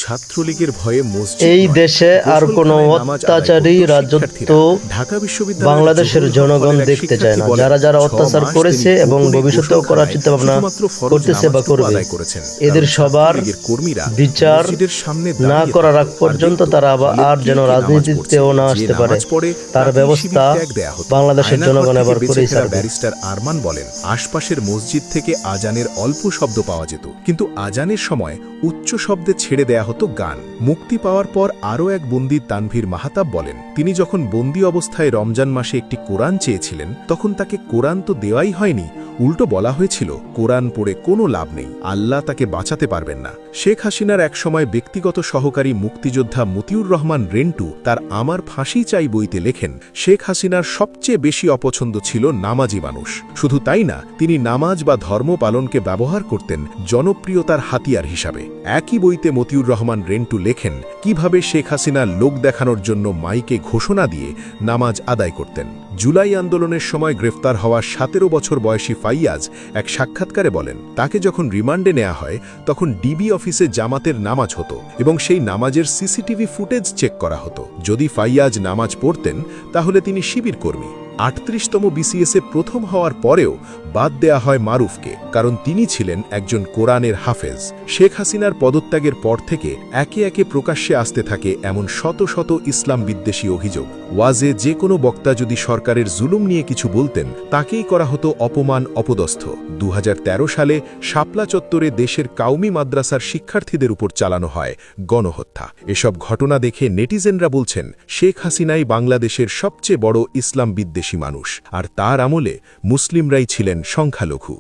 ছাত্রলীগের ভয়ে মসজিদ এই নয়, দেশে আর কোনো গোসলখানায় নামাজ আদায় অত্যাচারী করত রাজত্ব শিক্ষার্থীরা। ঢাকা বিশ্ববিদ্যালয়ের বাংলাদেশের জহুরুল হক জনগণ কলেজের এক দেখতে চায় না। শিক্ষার্থী বলেন, যারা যারা 6 অত্যাচার মাস করেছে তিনি এবং গোপনে ভবিষ্যতেও করার গোসলখানায় চিন্তা ভাবনা শুধুমাত্র ফরজ করতেছে বা নামাজটুকু করবে। আদায় করেছেন। এদের কারণ সবার ছাত্রলীগের কর্মীরা বিচার মসজিদের সামনে না দাঁড়িয়ে করার আগ থাকত পর্যন্ত দেখত তারা হলে আর কে যেন কে নামাজ রাজনীতিতেও পড়ছে। না যে আসতে পারে, নামাজ পড়ে তার তাকেই ব্যবস্থা শিবির ত্যাগ দেয়া হতো। বাংলাদেশের আয়নাঘর জনগণ থেকে এবার বেঁচে করেই ফেরা ছাড়বে। ব্যারিস্টার আরমান বলেন, আশপাশের মসজিদ থেকে আজানের অল্প শব্দ পাওয়া যেত, কিন্তু আজানের সময় উচ্চ শব্দে ছেড়ে দেয়া হতো গান। মুক্তি পাওয়ার পর আরও এক বন্দী তানভীর মাহাতাব বলেন, তিনি যখন বন্দী অবস্থায় রমজান মাসে একটি কোরআন চেয়েছিলেন, তখন তাকে কোরআন তো দেওয়াই হয়নি, উল্টো বলা হয়েছিল কোরআন পড়ে কোনো লাভ নেই, আল্লাহ তাকে বাঁচাতে পারবেন না। শেখ হাসিনার একসময় ব্যক্তিগত সহকারী মুক্তিযোদ্ধা মতিউর রহমান রেন্টু তার আমার ফাঁসি চাই বইতে লেখেন, শেখ হাসিনার সবচেয়ে বেশি অপছন্দ ছিল নামাজি মানুষ। শুধু তাই না, তিনি নামাজ বা ধর্ম পালনকে ব্যবহার করতেন জনপ্রিয়তার হাতিয়ার হিসাবে। একই বইতে মতিউর রহমান রেন্টু লেখেন কিভাবে শেখ হাসিনা লোক দেখানোর জন্য মাইকে ঘোষণা দিয়ে নামাজ আদায় করতেন। জুলাই আন্দোলনের সময় গ্রেফতার হওয়া 17 বছর বয়সী ফাইয়াজ এক সাক্ষাৎকারে বলেন, তাকে যখন রিমান্ডে নেওয়া হয় তখন ডিবি অফিসে জামাতের নামাজ হতো এবং সেই নামাজের সিসিটিভি ফুটেজ চেক করা হতো। যদি ফাইয়াজ নামাজ পড়তেন তাহলে তিনি শিবির কর্মী। ৩৮তম বিসিএসে প্রথম হওয়ার পরেও বাদ দেয়া হয় মারুফকে, কারণ তিনি ছিলেন একজন কোরআনের হাফেজ। শেখ হাসিনার পদত্যাগের পর থেকে একে একে প্রকাশ্যে আসতে থাকে এমন শত শত ইসলাম বিদ্বেষী অভিযোগ। ওয়াজে যে কোনো বক্তা যদি সরকারের জুলুম নিয়ে কিছু বলতেন, তাকেই করা হতো অপমান অপদস্থ। ২০১৩ সালে শাপলা চত্বরে দেশের কাউমি মাদ্রাসার শিক্ষার্থীদের উপর চালানো হয় গণহত্যা। এসব ঘটনা দেখে নেটিজেনরা বলছেন, শেখ হাসিনাই বাংলাদেশের সবচেয়ে বড় ইসলাম বিদ্বেষী মানুষ, আর তার আমলে মুসলিমরাই ছিলেন সংখ্যালঘু।